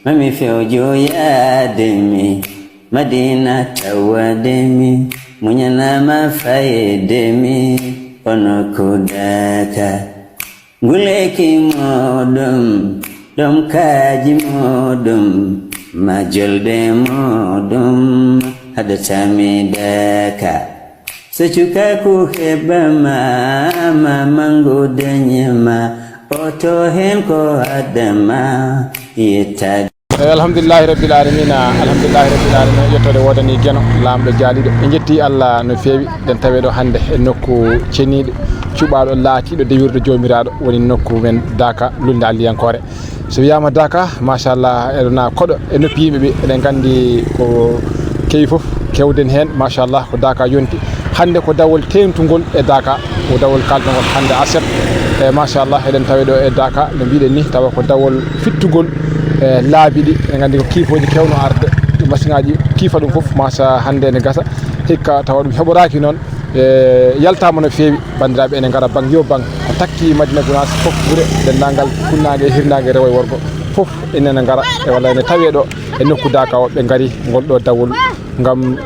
mami fewjo yaademi madina tawademi muñanama fayedemi ono kudaka nguleki moɗum ɗom kaji moɗum majolde moɗum haɗatami daka so cukaku heɓama mamangu dañima oto hen ko haddama yettade alhamdulillahi rabbil alamina yettode wodani gueno lamɗo jaaliɗo ɓe jetti Allah no fewi den tawe ɗo hande e nokku ceniɗo cuɓaɗo laatiɗo dewirɗo jomiraɗo woni nokku men Daka Lulde Aliyankore so wiyama Daka machallah eɗona koɗo e noppi yimɓeɓe eɗen gandi ko kewi foof kewden hen machallah ko Daka yonti hande ko dawol tengtugol e Daka ko dawol kaltogol hande aset e machallah eɗen tawe ɗo e Daka no mbiɗen ni tawa ko dawol fittugol laabi ɗi e gandi ko kiifoji kewno arde machine ngaji kiifa ɗum foof masa hande ne gasa hikka tawa ɗum heɓoraki noon yaltama no fewi bandiraɓe ene gara bang yo bang ko takki Madina Gounass foof ɓuure dendagal funnague e hirnague rewo e worgo foof enene gara e walla ene tawe ɗo e nokku Daka o ɓe gari ngol ɗo dawol gam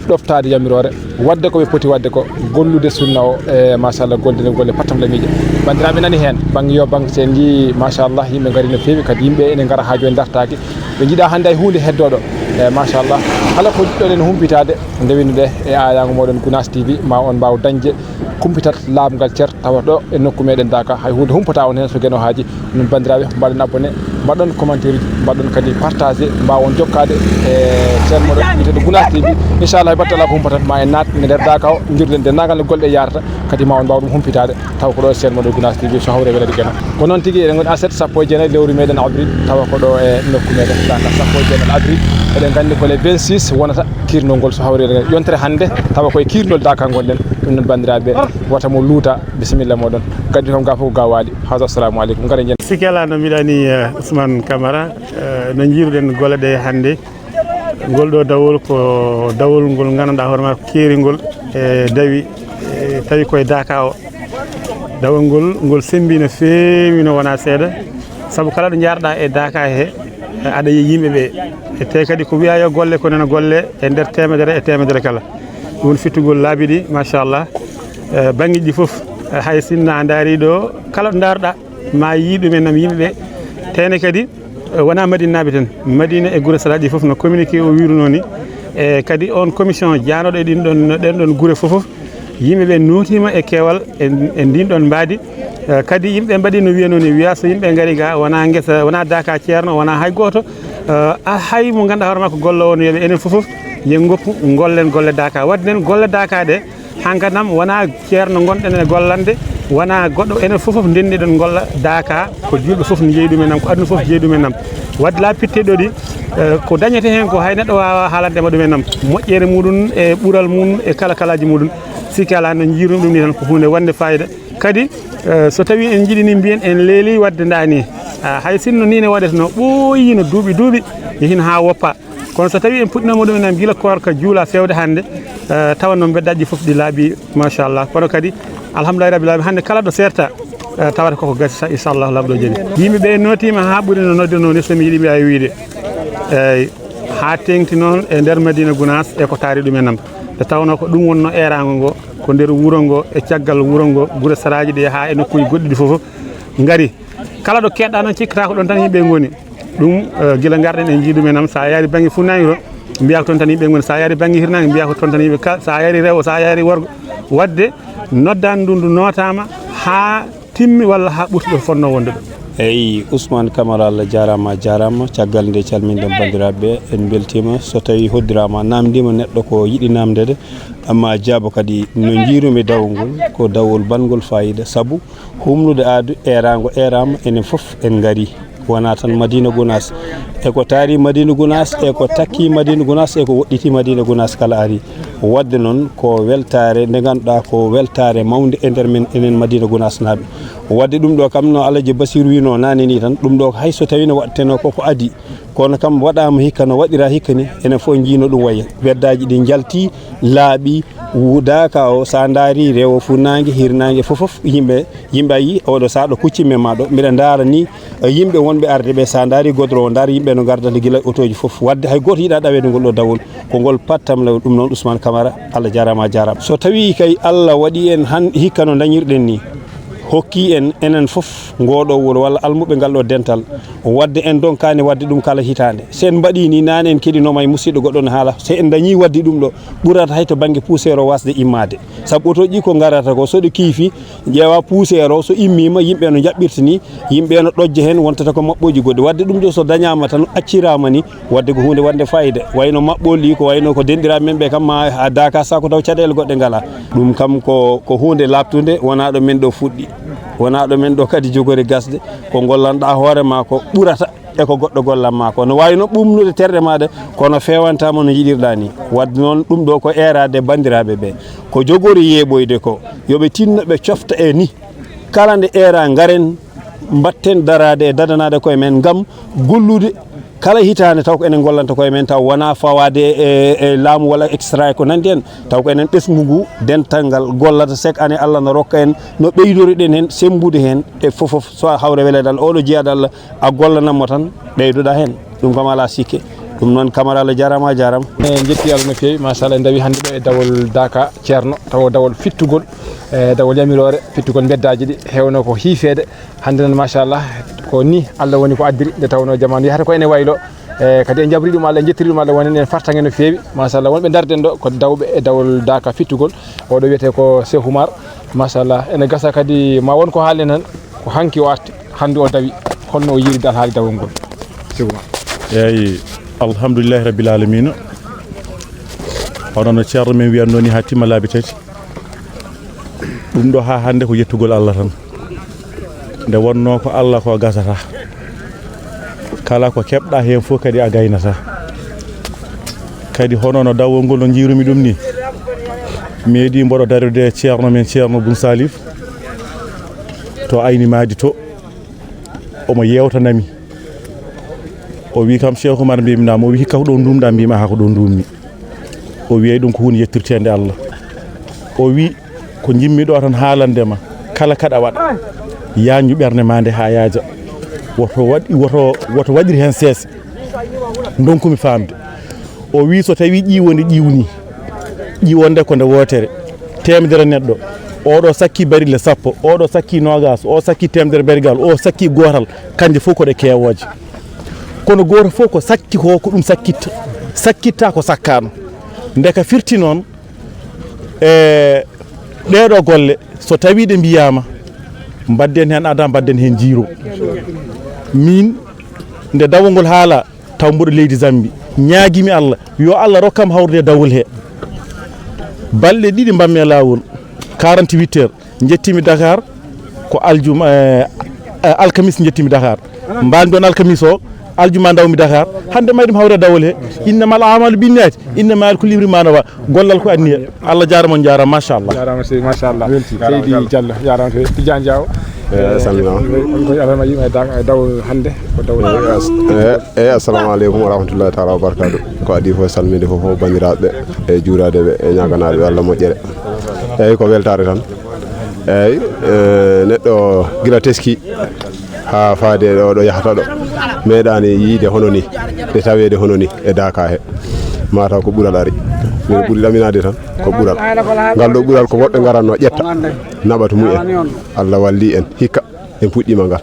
ɗoftade yamirore wadde koɓe poti wadde ko gollude sunna o e machallah goldene golle patam lamije bandiraɓe nani hen bang yo bang sen ji machallah yimɓe gari no fewi kadi yimɓe ene gara ha joni dartaki ɓe jiiɗa hande hay hunde heddoɗo e machallah kala ko jiɗɗoɗen humpitade ndewinude e ayago moɗon Gounass TV ma on mbaw dañde kumpitat labgal ceer tawa ɗo e nokku meɗen Daka hay hunde humpata on hen so gueno haji ɗum bandiraɓe mbaɗon abonné mbaɗon commentaire uji mbaɗon kadi partagé mbawon jokkade e ceerno moɗon biteɗo Gounass TV inchallah battala ko humpatat ma en nat e nder Daka o jirden dendagal no golɗe yarata kadi ma on mbaw ɗum humpitade taw ko ɗo e ceerno moɗon Gounass TV so hawre welede gueno ko noon tigui eɗen goni aset sappo e jeenayyi lewru meɗen avril tawa ko ɗo e nokku meɗen Daka sappo e jeenayyi avril eɗen gandi ko le 26 wonata kirnol so hawrede yontere hande tawa koye kirnol Daka gonɗen ɗum noon bandiraɓe wata mo luuta bisimilla moɗon gaddi kam ga fof gawali hawsa assalamu aleykum gara jen sikela no mbiɗani Ousmane Camara no jiiruɗen golle ɗe hande ngol ɗo dawol ko dawol ngol gandanɗa hoorema keeringol e dawi tawi koye Daka o dawol ngol sembi no fewi no wona seeɗa saabu kala ɗo jarɗa e Daka he aɗa yi yimɓeɓe e te kadi ko wiya yo golle ko nena golle e nder temedere kala ɗum fittugol laabi ɗi machallah banggueji ɗi foof hay sinno a daari ɗo kala ɗo daruɗa ma yiɗumen nam yimɓeɓe tene kadi wona Madina naɓe tan Madina e guure salaji foof no communiqué o wiruno ni e kadi on commission janoɗo e ɗen ɗon guure foof yimɓeɓe notima e keewal e ndin ɗon mbaadi kadi yimɓe mbaɗi no wiyano ni wiya so yimɓe gaari ga wona guesa wona Daka ceerno wona hay goto hay mo ganduɗa hoorema ko gollowo no wiyaɓe enen foof yen goppu gollen golle Daka wadde nen golle Daka ɗe hankkadam wona ceerno gonɗen e gollande wona goɗɗo enen foof ndendiɗen golla Daka ko julɓe foof ne jeeyi ɗumen nam ko aduna foof jeeyi ɗumen nam wadde laabi pitteɗo ɗi ko dañete hen ko hay neɗɗo wawa haalandema ɗumen nam moƴƴere muɗum e ɓuural mum e kala kalaji muɗum sikki ala no jiirum ɗum ni tan ko hunde wonde fayida kadi so tawi en jiiɗini mbiyen en leeli wadde dani hay sinno ni ne waɗete no ɓooyi no duuɓi yehin ha woppa kono so tawi en puɗɗinoma ɗum en guila korka juula fewde hande tawa noon beddaji foof ɗi laabi machallah kono kadi alhamdulillahi rabbil alamin hande kala ɗo serta tawata koko gasi inchallah lamɗo jaaɓi yimɓeɓe notima ha ɓuuri no noddirno ni somi yiiɗi mbiya wiide eyyi ha tengti noon e nder Madina Gounass e ko taari ɗumen nam nde tawno ko ɗum wonno erago ngo ko nder wuuro ngo e caggal wuuro ngo guure saraji ɗi ha e nokkuji goɗɗi ɗi foof gaari kala ɗo keɗɗa noon cikkata ko ɗon tan yimɓe goni ɗum guila garɗen en jiiɗumen nam sa yaari banggue funnague to mbiya ko toon tan yimɓe goni sa yaari banggue hirnague mbiya ko toon tan yimɓe sa yaari rewo sa yaari worgo wadde noddani ndu notama ha timmi walla ha ɓurti ɗo fonno wonde ɗo eyyi Ousmane Camara Allah jarama caggal nde calminde bandiraɓe en beltima so tawi hoddirama namdima neɗɗo ko yiiɗi namdede amma jaabo kadi no jiirumi dawol ngol ko dawol bangol fayida saabu humnude aadu erago erama enen foof en gaari wona tan Madina Gounass eko taari Madina Gounass eko takki Madina Gounass eko woɗɗiti Madina Gounass kala ari wadde noon ko weltare nde ganduɗa ko weltare mawde e nder men enen Madina Gounass naɓe wadde ɗum ɗo kam no Alaji Basiru wino nane ni tan ɗum ɗo hayso tawi no waɗteno koko adi kono kam waɗama hikka no waɗira hikka ni enen fof jiino ɗum waya beddaji ɗi jalti laaɓi Daka o sa daari rewo funnague hirnague fof yimɓe yi oɗo saɗo kuccimme maɗo mbiɗa daara ni yimɓe wonɓe arde ɓe sa daari godoro o daara yimɓe no gardata guila autoji fof wadde hay goto yiiɗa ɗawede ngol ɗo dawol ko ngol pattam law ɗum noon Ousmane Camara Allah jarama jarama so tawi kay Allah waɗi en han hikka no dañirɗen ni hokki en enen fof ngoɗo wuro walla almuɓe ngal ɗo dental wadde en donkani wadde ɗum kala hitande sen mbaɗi ni nane en keɗinoma e musidɗo goɗɗo ne haala so en dañi wadde ɗum ɗo ɓurata hay to banggue poussiére o wasde immade saabu otoji ko garata ko soɗo kiifi ƴeewa poussiére o so immima yimɓe no jaɓɓirta ni yimɓe no ɗojja hen wontata ko maɓɓoji goɗɗi wadde ɗum ɗo so dañama tan accirama ni wadde ko hunde wadde fayida wayno maɓɓolli ko wayno ko denɗiraɓe men ɓe kam ma ha Daka sa ko taw caɗele goɗɗe ngala ɗum kam ko hunde labtude wona ɗo men ɗo fuɗɗi wona ɗo men ɗo kadi jogori gasde ko gollanɗa hoorema ko ɓurata e ko goɗɗo gollanma ko no wayno ɓumnude terɗe maɗa kono fewantama no jiɗirɗa ni wadde noon ɗum ɗo ko erade bandiraɓe ɓe ko jogori yeɓoyde ko yoɓe tinno ɓe cofta e ni kala nde era garen batten darade e dadanade koye men gam gollude kala hitande taw ko enen gollanta koye men taw wona fawade e laamu walla extra ko nandi hen taw ko enen ɓesgu ngu dental ngal gollata chaque année Allah no rokka en no ɓeydoriɗen hen sembude hen e fofof so hawre welede Allah oɗo jeeyaɗo Allah a gollanammo tan ɓeydoɗa hen ɗum kam ala sikke ɗum noon Camara Allah jarama a jarama jetti Allah no fewi machallah en dawi hande ɗo e dawol Daka ceerno taw dawol fittugol e dawol yamirore fittugol beddaji ɗi hewno ko hiifede hande noon machallah ko ni Allah woni ko addiri nde tawno jamanu yahata ko ene waylo kadi en jabri ɗum Allah en jettiri ɗum Allah woni en fartange no fewi machallah wonɓe darden ɗo ko dawɓe e dawol Daka fittugol oɗo wiyete ko Cheikh Oumar machallah ene gasa kadi ma won ko haalen tan ko hanki o arti hande o dawi holno o yiiri dal haali dawol ngol Cheikh Oumar eyyi alhamdulillahi rabbil alamina hono no ceerno men wiyanno ni ha timma laabi tati ɗum ɗo ha hande ko yettugol Allah tan nde wonno ko Allah ko gasata kala ko keɓɗa hen fof kadi a gaynata kadi hono no dawol ngol no jiirumi ɗum ni meeɗi mboɗo darde ceerno men ceerno Boun Salif to ayni maadi to omo yewtanami o wi kam Cheikh Oumar mbimnama o wi hikka ko ɗo ndumɗa mbima ha ko ɗo ndummi o wiye ɗum ko hunde yettirtede Allah o wi ko jimmi ɗo tan haalandema kala kaɗa waɗa yañu ɓerne ma nde ha yaaja woto waɗiri hen seese donkumi famde o wi so tawi ƴiwonde ƴiwni ƴiwonde ko nde wotere temedere neɗɗo oɗo sakki barile sappo oɗo sakki nogas o sakki temedere barigal o sakki gotal kanje fof koɗe kewoje kono goto fof ko sakki ko ɗum sakkitta ko sakkano ndeka firti noon e ɗeɗo golle so tawi ɗe mbiyama mbadden hen ada mbadden hen jiiro min nde dawol ngol haala taw mboɗo leydi Zambi ñaaguimi Allah yo Allah rokkam hawrude dawol he balɗe ɗiɗi mbamme lawol 48 heures jettimi Dakar ko aljuma alkamis jettimi Dakar mbani ɗon alkamis o aljuma dawmi Dakar hande mayɗum hawre dawol he innamal a'malu binniyati innamal kulli imrin ma nawa gollal ko anniya Allah jarama on jarama machallah jarama sey machallah Seydi Diallo jarama to Tidiane Diaw salmina ko alama yima daw hande ko daw assalamu aleykum wa rahmatullahi taala wa barakatuh ko adi fo salminde fo bandiraɓe e juuradeɓe e ñaganaɓe Allah moƴƴere eyyi ko weltare tan eyyi neɗɗo gila teski ha faade ɗo yahata ɗo meeɗani yiide hono ni nde tawede hono ni e Daka he mataw ko ɓuural ari min ɓuuri ɗaminade tan ko ɓuural ngal ɗo ɓuural ko woɓɓe garanno ƴetta naɓatu mumen Allah walli en hikka en puɗɗima ngal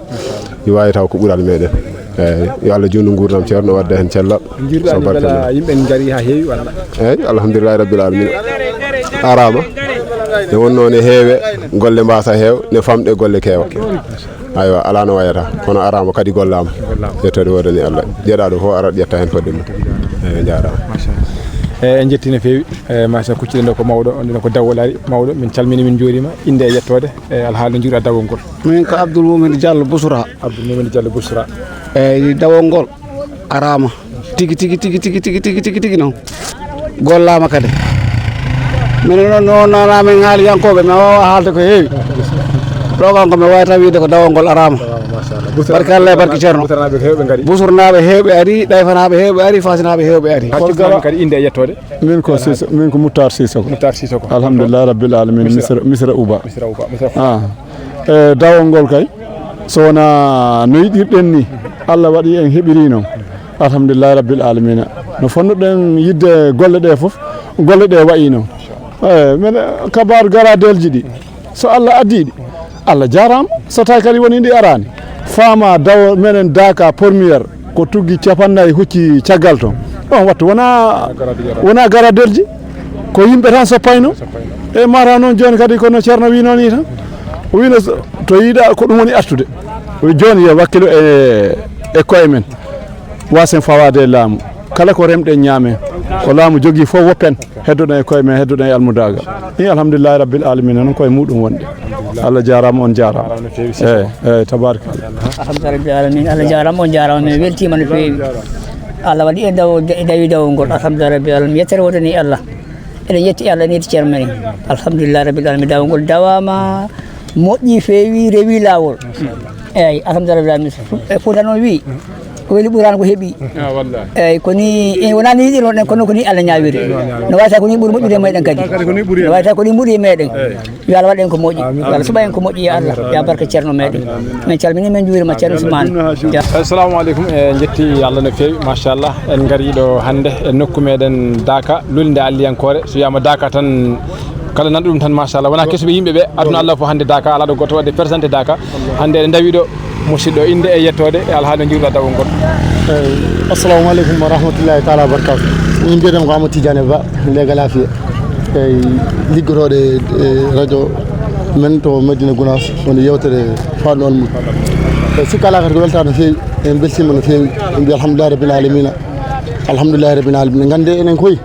mi wawi taw ko ɓuural meɗen eyyi yo Allah jonnu gurdam ceerno wadda hen cellal so barka yimɓe gari ha heewi walla eyyi alhamdulillahi rabbil alamin arama ne wonno ne heewe golle mbasa heew ne famɗe golle keewa aywa ala no wayata kono arama kadi gollama yettode wodani Allah jeeɗaɗo fof arat ƴetta hen fodde mum eyyi jarama en jetti no fewi machallah kucciɗen ɗo ko mawɗo on ko dawol ari mawɗo min calmini min jurima inde e yettode e alhaali no juuɗa dawol ngol min ko Abdoul Moumed Diallo Bousra eyyi dawol ngol arama tigi noon gollama kadi minen noon noon haali yankoɓe mi wawa haalde ko heewi ɗo kanko mi wawata wiide ko dawol ngol arama barke Allah barke ceerno busornaɓe hewɓe ari ɗayfanaɓe hewɓe ari fasinaɓe hewɓe ari kadi inde e yettode min ko Moutar Sissoko alhamdulillah rabbil alamin misra uba dawol ngol kay so wona no yiɗirɗen ni Allah waɗi en heɓiri noon alhamdulillah rabbil alamin no fonnoɗen yidde golle ɗe fof golle ɗe wayi noon men kabaru garadelji ɗi so Allah addiɗi Allah jarama so tawi kadi woni ndi arani fama daw menen daka premiére ko tuggi capannayyi hucci caggal toon ɗon wattu wona garadelji ko yimɓe tan soppayno e mata noon joni kadi kono ceerno wi noon ni tan o wino to yiiɗa ko ɗum woni artude joni yo wakkilo e koye men wasen fawade laamu kala ko remɗen ñaamen ko laamu jogui fof woppen heddoɗen e koye men heddoɗen e almudagal ni alhamdulillahi rabbil alamina noon koye muɗum wonde Allah jarama on jarama eyyi tabarakallah alhamdulillahi rabbil alamin Allah jarama on jarama mi weltima no fewi Allah waɗi e dawi dawol ngol alhamdulillahi rabbil alamin yettere wodani Allah eɗen yetti Allah en yetti ceerno men alhamdulillahi rabbil alamin dawol ngol dawama moƴƴi fewi rewi lawol eyyi alhamdulillahi rabbil alamin e Fouta noon wi ko weli ɓurani ko heeɓi eyyi koni wona ni yiɗi ɗon kono koni Allah ñawiri no wayata koni ɓuuri moƴƴude meɗen kadi no wayata koni ɓuuri meɗen yo Allah waɗen ko moƴƴi yo Allah suɓa en ko moƴƴi ya Allah ya barka ceerno meɗen min calmini min juurima ceerno Ousmane assalamu aleykum e jetti Allah no fewi machallah en gari ɗo hande e nokku meɗen Daka lulde alliyankore so wiyama Daka tan kala nanɗo ɗum tan machallah wona kesuɓe yimɓeɓe aduna Allah fo hande Daka ala ɗo goto wadde présenté Daka hande eɗen dawi ɗo musidɗo inde e yettode e alhaali no jiruɗa dawol ngol assalamu aleykum wa rahmatullahi taala wa barakatu min mbiyetemi ko Amadou Tidiane Ba Lega Lafiya eyyi liggotoɗo e radio men to Madina Gounass woni yewtere fanno on mum sikka ala kadi ko weltade no fewi en beltima no fewi en mbiya alhamdulillahi rabbil alamina alhamdulillahi rabbil alamina gande enen koye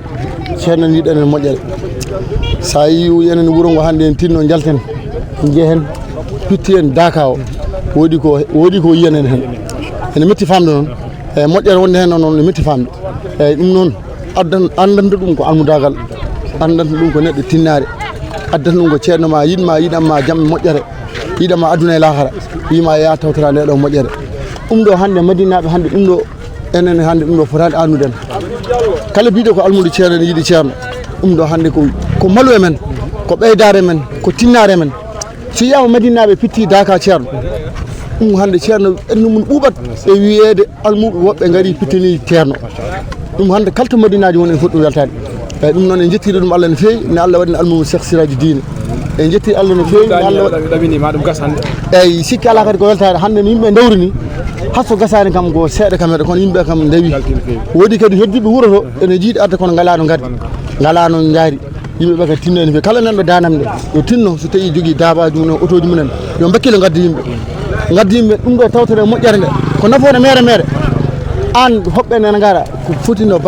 ceerno yiɗo enen moƴƴere sa yi enen wuuro ngo hande en tinno jalten jeehen pitti en Daka o woodi ko yiyanen hen ene metti famde noon e moƴƴere wonde hen noon ne metti famde eyyi ɗum noon andanta ɗum ko almudagal andanta ɗum ko neɗɗo tinnare addanta ɗum ko ceerno ma yiɗanma jaam moƴƴere yiɗanma aduna e lahara wima ya tawtara nde ɗo moƴƴere ɗum ɗo hande madinaɓe hande ɗum ɗo enen hande ɗum ɗo fotani annuden kala biɗo ko almudo ceerno ne yiiɗi ceerno ɗum ɗo hande ko malu e men ko ɓeydare men ko tinnare men so yiyama madinaɓe pitti Daka ceerno ɗum hande ceerno ɓernde mum ɓuuɓat e wiyede almuɓe woɓɓe gaari pittini ceerno ɗum hande kalto madinaji woni en foti ɗum weltade eyyi ɗum noon en jettiri ɗum Allah no fewi ne Allah waɗi almuɓe Cheikh Siraji Dine en jetti Allah no fewi ne Allah ɗaminima ɗum gas hande eyyi sikki ala kadi ko weltade hande no yimɓe dawri ni hatto gasani kam ko seeɗa kameɗe kono yimɓe kam dawi woodi kadi heddiɓe wuuro to ene jiiɗi arde kono galano gaddi galano jaari yimɓeɓe kadi tinno en fewi kala nanɗo danam nde yo tinno so tawi jogui dabaji mumen auto ji mumen yo bakkilo gadda yimɓe ɗum ɗo tawtere moƴƴere nde ko nafoore mere an hoɓɓe nene gara ko fotino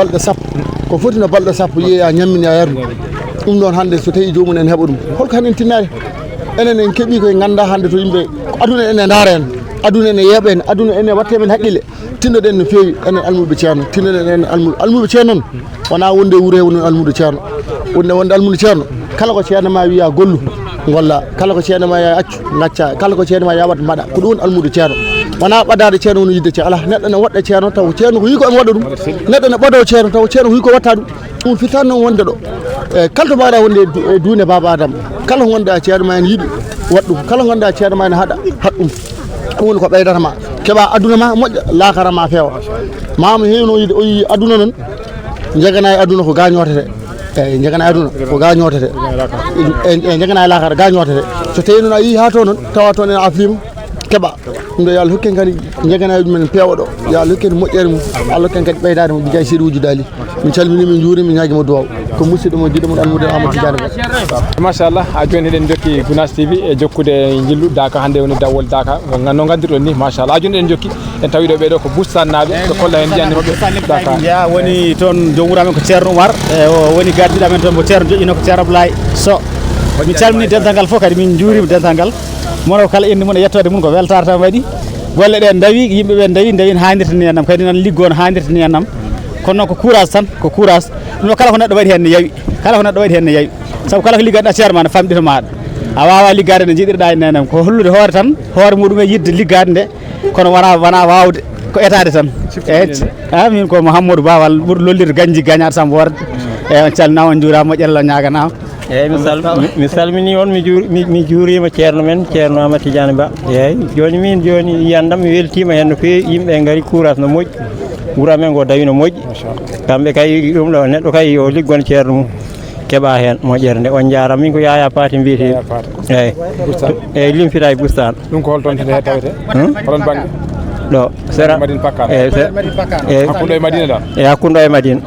balɗe sappo yiya ñammini a yardu ɗum ɗon hande so tawi jomum en heeɓa ɗum holko hande en tinnari enen en keeɓi koye ganda hande to yimɓe ko aduna ene daara en aduna ene yeeɓa en aduna ene watte men haqqille tinnoɗen no fewi enen almuɓe ceerno tinnoɗen en almuɓe ceerno noon wona wonde wuuro he woni almuɗo ceerno wonde almuɗo ceerno kala ko ceerno ma wiya gollu golla kala ko ceerno ma ya accu gacca kala ko ceerno ma ya wat mbaɗa ko ɗum woni almudo ceerno wona ɓadade ceerno woni yidde ceerno ala neɗɗo ne waɗa ceerno taw ceerno ko wi ko ene waɗa ɗum neɗɗo ne ɓado ceerno taw ceerno ko wi ko watta ɗum ɗum fitan noon wonde ɗo e kala to mbaɗa wonde e duune baba Adama kala ko gonda ceerno ma ene yiiɗi wat ɗum kala ko gonda ceerno ma ene haɗa hat ɗum ɗum woni ko ɓeydata ma keeɓa aduna ma moƴƴa lakara ma feewa mama hewno yiide o yi aduna noon jegana e aduna ko gañotete eyyi jegana aduna ko gañotete e jegana e lakara gañotete so tawi noon a yi ha to noon tawa toon en aflima keɓa ɗum ɗo yo Allah hokken kadi jeganaji men peewa ɗo yo Allah hokken moƴƴere mum Allah hokken kadi ɓeydade mo bijay seeɗi wujju daali min calmini min juuri min ñaguima duwaw ko musidɗo mo jiɗo mon almude Amadou Tidiane Ba machallah ha joni eɗen jokki Gounass TV e jokkude jillu Daka hande woni dawol Daka no gandirɗon ni machallah ha joni eɗen jokki en tawi ɗo ɓeɗo ko bustannaɓe ɓe kolla hen jiyandemoɓe Daka jeeya woni toon joom wuuramen ko ceerno Oumar e woni gardiɗo men toon mo ceerno joƴƴino ko ceerno Ablaye Sow min calmini dental ngal fof kadi min juurima dental ngal mono kala inde mum e yettode mum ko weltare tan waɗi golle ɗe dawi yimɓeɓe dawi no hannirta ni annam kadi noon liggo no hannirta ni annam kono noon ko courage tan ko courage ɗum kala ko neɗɗo waɗi hen ne yawi kala ko neɗɗo waɗi hen ne yawi sabu kala ko ligganɗa ceerno ma ne famɗita maɗa a wawa liggade nde jiɗirɗa e nenam ko hollude hoore tan hoore muɗum e yidde liggade nde kono wona wawde ko etade tan eyyi min ko Mouhamadou Ba walla ɓuuri lollirde gañji gañade Samba Worde eyyi on calminama on juurama moƴƴere ñaganama eyyi mi salmini on mi juurima ceerno men ceerno Amadou Tidiane Ba eyyi joni yiyandam mi weltima hen no fewi yimɓe gaari courage no moƴƴi wuura men go dawi no moƴƴi kamɓe kay ɗum ɗo neɗɗo kay yo liggon ceerno mum keɓa hen moƴƴere nde on jarama min ko Yaya Paté mbiyete eyyi limfita e Boustane ɗum ko holton tede he tawete holon banggue ɗo sera Madine Pakar hakkude e Madina dal e hakkude e Madina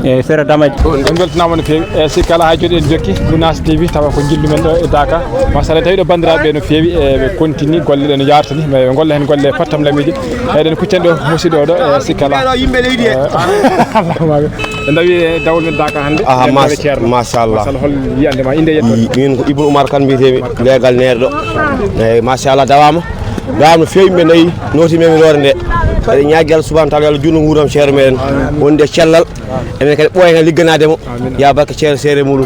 e sera Damaji on beltanama no fewi e sikki kala ha joni en jokki Gounass TV tawa ko jillu men ɗo e Dakar masala tawi ɗo bandiraɓe no fewi ɓe continue golle ɗe no yartani mais ɓe golla hen golle pattam lamiji eɗen kuccen ɗo musidɗo ɗo e sikki kala yimɓe leydi e ɓe dawi e dawol men Dakar hannde machallah hol yiyandema inde yettoɗe min ko Ibnu Oumar Kane mbiyetemi leegal neere ɗo eyyi machallah dawama no fewi ɓe nayi notimemin hoore nde kadi ñaagui Allah subahana taala Allah junno guuram ceero meɗen wonde cellal enen kadi ɓooyen ligganademo ya barka ceero seere muɗum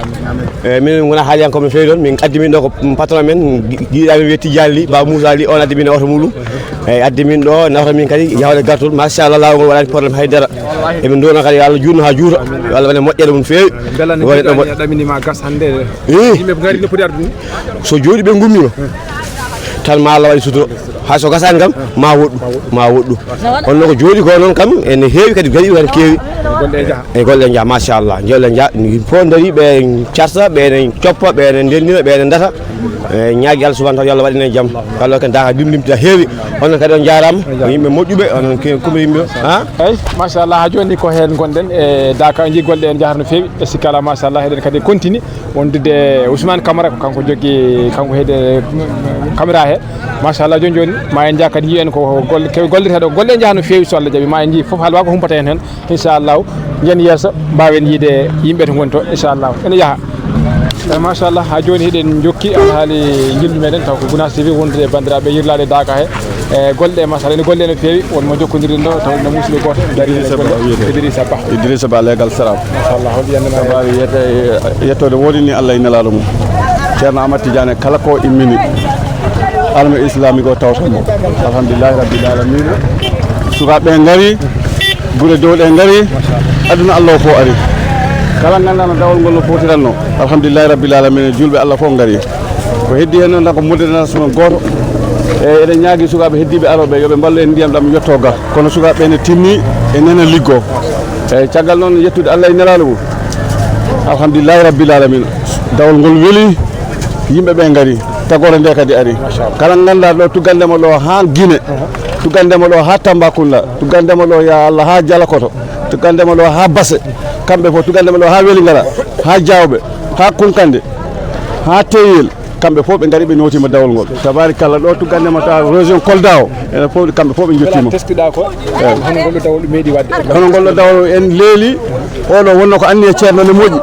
min gona haaliyankoɓe no fewi ɗon min addi min ɗo ko patron men jiiɗamin wiye Tidiane Ly Ba Moussa Ly on addi min e oto muɗum eyyi addi min ɗo nawta min kadi yawde gartol machallah lawol ngol waɗani probléme haydara emin dona kadi yo Allah junno ha juuta yo Allah waɗe moƴƴere mum fewi ɗaminima gas hannde yimɓe ko gari no poti ardude so jooɗi ɓe gummima tan ma Allah waɗi suturo hay so gasani kam ma woɗɗu onno ko jooɗi ko noon kam ene heewi kadi gari kadi keewi e golle jaa machallah jolle jaa fof daari ɓe carta ɓene coppa ɓene ndendina ɓene data e ñaagui Allah subahana taala yo Allah waɗinen jaam kala ken Dakar limlimtita heewi onon kadi on jarama yimɓe moƴƴuɓe onon kumba yimɓe eyyi machallah ha joni ko hen gonɗen e Dakar jii golle en jahata no fewi e sikki ala machallah eɗen kadi continue wondude Ousmane Camara ko kanko jogui kanko heede caméra he machallah joni ma en jaa kadi yiyen ko golle kewi gollirteɗo golle jaaha no fewi so Allah jaaɓi ma en jii foof halwa ko humpata hen inchallahu yen yesso mbawen yiide yimɓe to goni to inchallahu ene jaaha machallah ha joni eɗen jokki alhaali jillu meɗen taw ko Gounass TV wondude bandiraɓe yirlade Dakar he e golle machallah ene golle no fewi wonmo jokkodirɗen ɗo taw no musidɗo goto dari Idrissa Ba legal salam machallah hol yiyandema sabari yettode woodi ni Allah e nelaɗo mum ceerno Amadou Tidiane kala ko immini arme islamique o tawtamo alhamdulillahi rabbil alamina sukaɓe gaari guure dowɗe gaari aduna Allah o fof ari kala gandano dawol ngol no fotiranno alhamdulillahi rabbil alamina julɓe Allah fof gaari ko heddi hen noon tan ko modernisation goto e eɗen ñaagui sukaɓe heddiɓe aroɓe yooɓe mballu en ndiyam ɗam yetto ga kono sukaɓe ne timmi e nena liggo eyyi caggal noon yettude Allah e nelaɗo mum alhamdulillahi rabbil alamina dawol ngol weeli yimɓeɓe gaari tagore nde kadi ari kala ganduɗa ɗo tuggandemo ɗo ha Guinée tuggandemo ɗo ha Tambacounda tuggandemo ɗo ya Allah ha Dialakoto tuggandemo ɗo ha Basse kamɓe fof tuggandemo ɗo ha Welingara ha Diawɓe ha Kunkande ha Teyel kamɓe fof ɓe gaari ɓe notima dawol ngol tabarikalla ɗo tuggandema ta région Kolda o ene fof kamɓe fof ɓe jettima teskiɗa ko hono ngolɗo dawol meeɗi wadde hono ngolɗo dawol en leeli oɗo wonno ko anniya ceerno ne moƴƴi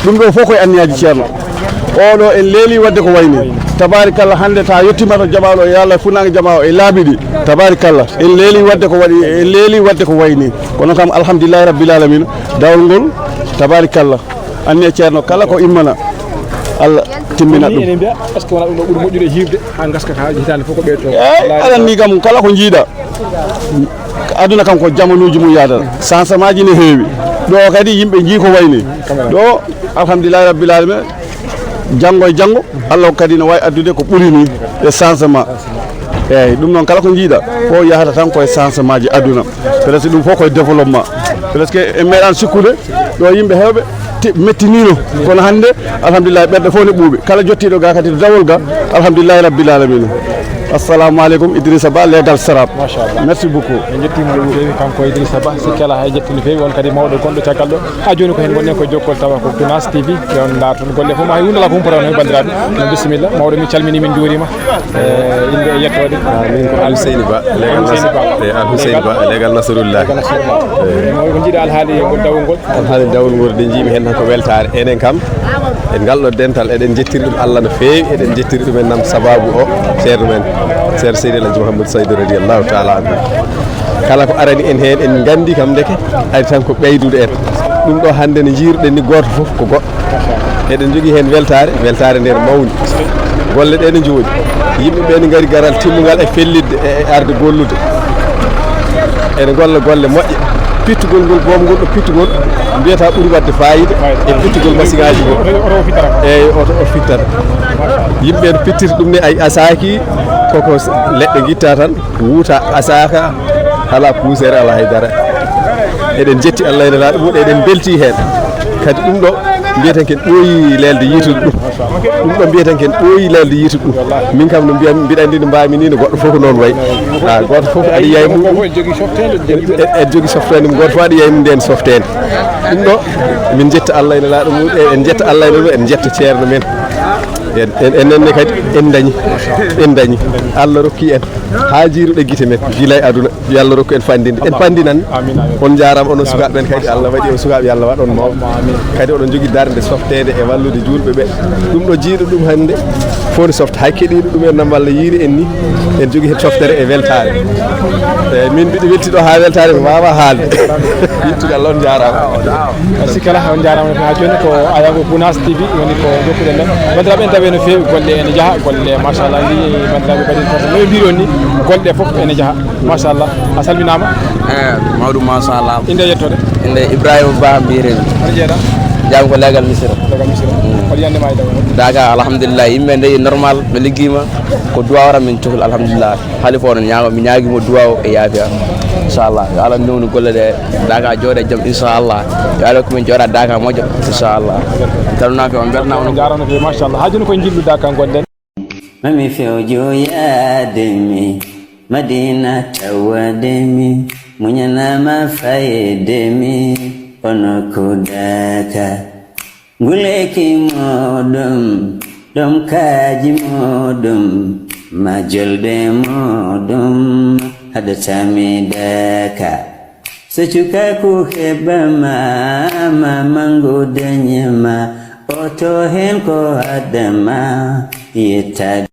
ɗum ɗo fof koye anniyaji ceerno oɗo en leeli wadde ko wayni tabarikalla hande ta yettima to jaɓaɗo yo Allah funnague jama o e laabi ɗi tabarikalla en leeli wadde ko waɗi en leeli wadde ko wayni kono kam alhamdulillahi rabbil alamina dawol ngol tabarikalla anniya ceerno kala ko immana Allah timmina ɗum ene mbiya est ce que wona ɗum ɗo ɓuuri moƴƴude hiirde ha gaskata hitande fof ko ɓeyto aɗa ni kam kala ko jiiɗa aduna kam ko jamanuji mum yadata changement ji ne heewi ɗo kadi yimɓe jii ko wayni ɗo alhamdulillahi rabbil alamina janggo e janggo Allah kadi ne wawi addude ko ɓuuri ni e changement eyyi ɗum noon kala ko jiiɗa fof yahata tan koye changement ji aduna presque ɗum fof koye développement presque en meeɗan sikkude ɗo yimɓe hewɓe mettinino kono hande alhamdulillah ɓerɗe fof ne ɓuuɓi kala jottiɗo ga kadi to dawol ga alhamdulillahi rabbil alamina assalamu aleykum Idrissa Ba legal sarab merci beaucoup en jettima no fewi kanko Idrissa Ba sikki ala hay jetti no fewi on kadi mawɗo gonɗo caggal ɗo ha joni ko hen gonnen koye jokkol tawa ko Gounass TV on darton golle fof ma hay hunde ala ko humpata hen bandiraɓe no bisimilla mawɗo min calmini min juurima inde e yettode min ko Alhousseyni Ba Alhousseyni Ba legal Nasrullah ko jiiɗa alhaali ngol dawol ngol alhaali dawol ngol de jiimi hen tan ko weltare enen kam en ngalɗo dental eɗen jettiri ɗum Allah no fewi eɗen jettiri ɗum en nam sababu o ceerno men ceerno Seydi El Hadji Mouhamadou Saydou radiyallahu taala anhu kala ko arani en hen en gandi kam deke ari tan ko ɓeydude en ɗum ɗo hande no jiiruɗen ni goto foof ko goɗɗo eɗen jogii heen weltare nder mawni golle ɗe ne jooɗi yimɓe ɓe ne ngari garal timmugal e fellidde e arde gollude ene golla golle moƴƴe pittugol ngol boom ngol ɗo pittugol mbiyata ɓuri wadde fayida e pittugol machine aji gol eyyi o fittata yimɓe ne pittirta ɗum ne ay asaki koko leɗɗe guitta tan wuuta asaka ala poussiére ala haydara eɗen jetti Allah ene laaɗo muɗum eɗen belti heen kadi ɗum ɗo mbiyeten ken ɓooyi lelde yitude ɗum ɗo mbiyeten ken ɓooyi lelde yitude ɗum min kam no mbiyam mbiɗa andi no mbami ni no goɗɗo fof ko noon wayi goto fof aɗa yiya e muɗum en jogui softede mum goto fof aɗa yiya e mum nden softede ɗum ɗo min jetta Allah ene laaɗo muɗum en jetta Allah ene ɗo en jetta ceerno men ennenne kadi en dañi Allah rokki en haajiruɗe guite men gila e aduna yo Allah rokku en fandinde en pandinan on jarama onon sukaɓe men kadi Allah waɗi on sukaɓe Allah waɗon mawɓe kadi oɗon jogui darde softede e wallude julɓe ɓe ɗum ɗo jiiɗo ɗum hande foni softa hay keɗiɗo ɗum en nam Allah yiiri en ni en jogui hen softere e weltare min mbiɗo weltiɗo ha weltare mi wawa haalde yettude Allah on jarama sikki ala on jarama ha joni ko ayago Gounass TV woni ko jokkuɗen ɗon bandiraɓe en tawi no fewi golle ene jaaha golle machallah ndi bandiraɓe mbaɗi foto no mbiri on ni golle fof ene jaaha machallah a salminama mawɗum machallah inde yettode inde Ibrahima Ba mbiremi aɗa jeeɗa jam ko legal misira waɗi yandema e daw daga alhamdulillah yimɓe nde normal ɓe liggima ko duwa wara min cohli alhamdulillah haali fo no mi ñaguimo duwa o e yaafiya inchallah yo Allah ndewnu golle ɗe daga jooɗe jaam inchallah yo Allah komin jooɗa daga moƴƴo inchallah taluna fe on beltanama no jarano fe machallah ha joni koye jilluɗa kan gonɗen mami fewjo yaademi madina tawademi muñanama fayedemi ono kudaka nguleki moɗum ɗom kaji moɗum majolde moɗum haɗatami daka so cukaku heɓama mamangu dañama oto hen ko adama yetta